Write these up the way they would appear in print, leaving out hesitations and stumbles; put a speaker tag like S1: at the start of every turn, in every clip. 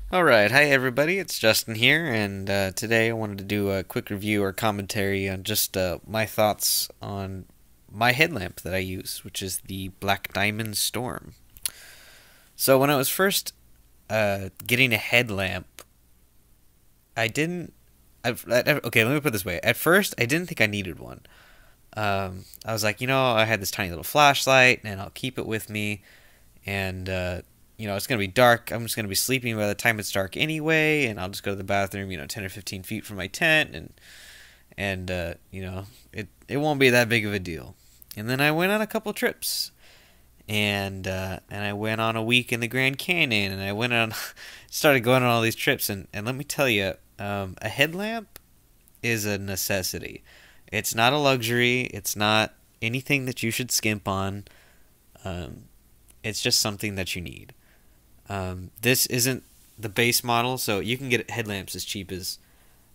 S1: Alright, hi everybody, it's Justin here, and today I wanted to do a quick review or commentary on just my thoughts on my headlamp that I use, which is the Black Diamond Storm. So when I was first getting a headlamp, I didn't. Okay, let me put it this way. At first, I didn't think I needed one. I was like, I had this tiny little flashlight, and I'll keep it with me, and it's gonna be dark. I'm just gonna be sleeping by the time it's dark anyway, and I'll just go to the bathroom, 10 or 15 feet from my tent, and it won't be that big of a deal. And then I went on a couple trips, and I went on a week in the Grand Canyon, and I went on, started going on all these trips, and let me tell you, a headlamp is a necessity. It's not a luxury. It's not anything that you should skimp on. Um, it's just something that you need. This isn't the base model, so you can get headlamps as cheap as,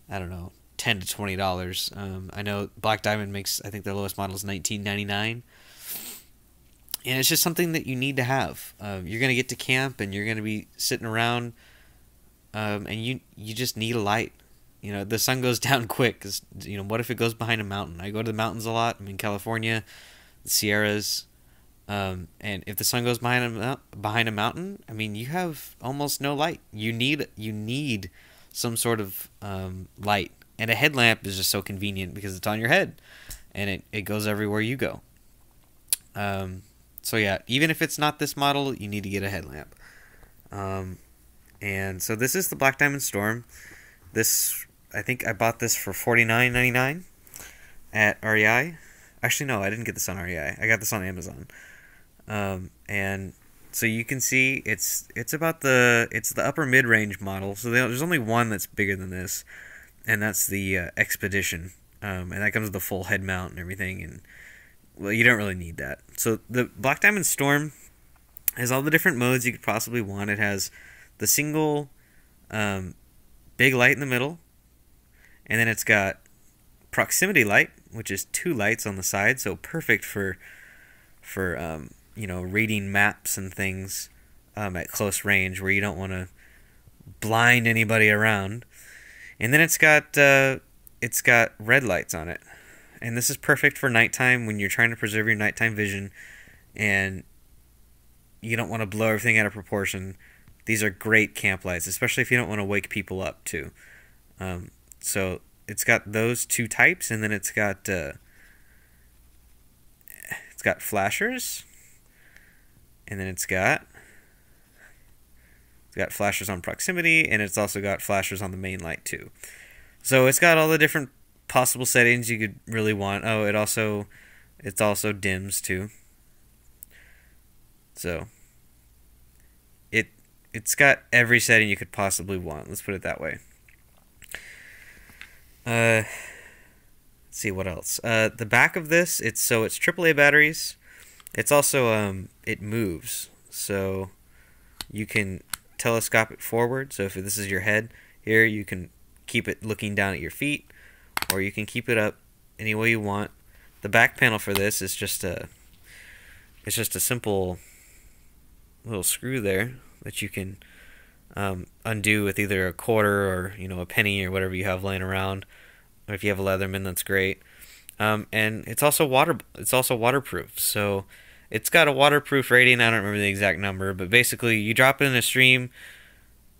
S1: I don't know, $10 to $20. I know Black Diamond makes, I think their lowest model is $19.99, and it's just something that you need to have. You're gonna get to camp and you're gonna be sitting around, and you just need a light. The sun goes down quick. 'Cause, what if it goes behind a mountain? I go to the mountains a lot. I'm in California, the Sierras. And if the sun goes behind a mountain, I mean, you have almost no light. You need some sort of light, and a headlamp is just so convenient because it's on your head, and it goes everywhere you go. So yeah, even if it's not this model, you need to get a headlamp. Um, and so this is the Black Diamond Storm. This I think I bought this for $49.99 at REI. Actually, no, I didn't get this on REI. I got this on Amazon. And so you can see it's the upper mid range model. So there's only one that's bigger than this, and that's the Expedition. And that comes with the full head mount and everything. And well, you don't really need that. So the Black Diamond Storm has all the different modes you could possibly want. It has the single big light in the middle, and then it's got proximity light, which is two lights on the side, so perfect for reading maps and things at close range where you don't want to blind anybody around. And then it's got red lights on it, and this is perfect for nighttime when you're trying to preserve your nighttime vision, and you don't want to blow everything out of proportion. These are great camp lights, especially if you don't want to wake people up too. So it's got those two types, and then it's got flashers, and then it's got flashers on proximity, and it's also got flashers on the main light too. So it's got all the different possible settings you could really want. Oh, it's also dims too. So it's got every setting you could possibly want. Let's put it that way. Let's see what else. The back of this, it's AAA batteries. It's also it moves, so you can telescope it forward. So if this is your head here, you can keep it looking down at your feet, or you can keep it up any way you want. The back panel for this is just a simple little screw there that you can undo with either a quarter or a penny or whatever you have laying around. Or if you have a Leatherman, that's great. And it's also waterproof. So it's got a waterproof rating. I don't remember the exact number, but basically you drop it in a stream,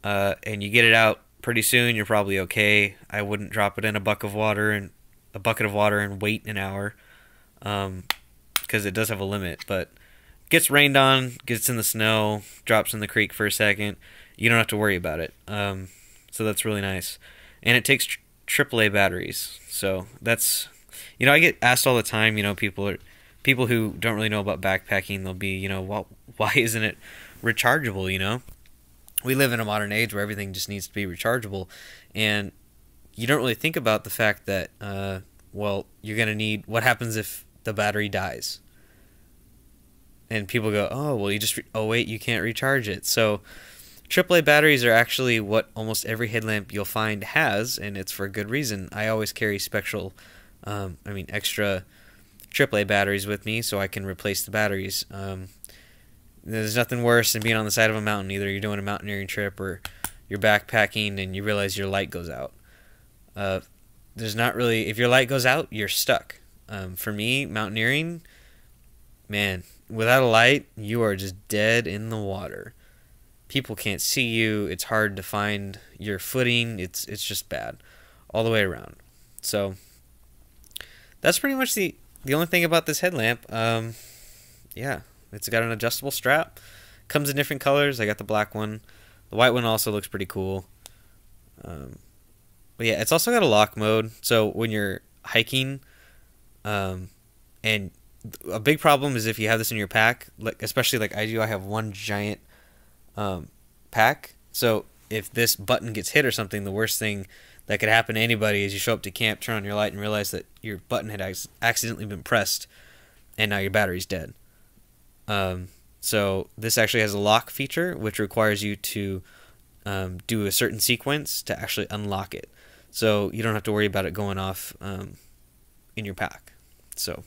S1: and you get it out pretty soon. You're probably okay. I wouldn't drop it in a bucket of water and wait an hour, because it does have a limit. But gets rained on, gets in the snow, drops in the creek for a second. You don't have to worry about it. So that's really nice, and it takes AAA batteries. So that's, I get asked all the time. People who don't really know about backpacking. They'll be, well, why isn't it rechargeable? We live in a modern age where everything just needs to be rechargeable, and you don't really think about the fact that, well, you're gonna need. What happens if the battery dies? And people go, oh, well, oh wait, you can't recharge it. So AAA batteries are actually what almost every headlamp you'll find has, and it's for a good reason. I always carry extra AAA batteries with me so I can replace the batteries. There's nothing worse than being on the side of a mountain. Either you're doing a mountaineering trip or you're backpacking and you realize your light goes out. There's not really, if your light goes out, you're stuck. For me, mountaineering, man, without a light, you are just dead in the water. People can't see you. It's hard to find your footing. It's just bad all the way around. So that's pretty much the only thing about this headlamp. Yeah, it's got an adjustable strap. Comes in different colors. I got the black one. The white one also looks pretty cool. But yeah, it's also got a lock mode. So when you're hiking, and a big problem is if you have this in your pack, like especially like I do, I have one giant pack. So if this button gets hit or something, the worst thing that could happen to anybody is you show up to camp, turn on your light, and realize that your button had accidentally been pressed, and now your battery's dead. So this actually has a lock feature, which requires you to do a certain sequence to actually unlock it. So you don't have to worry about it going off in your pack. So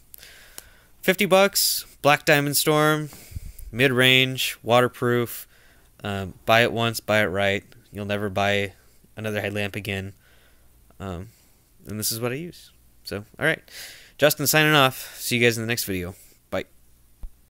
S1: $50, Black Diamond Storm, mid-range, waterproof. Buy it once, buy it right. You'll never buy another headlamp again. And this is what I use. So, all right. Justin signing off. See you guys in the next video.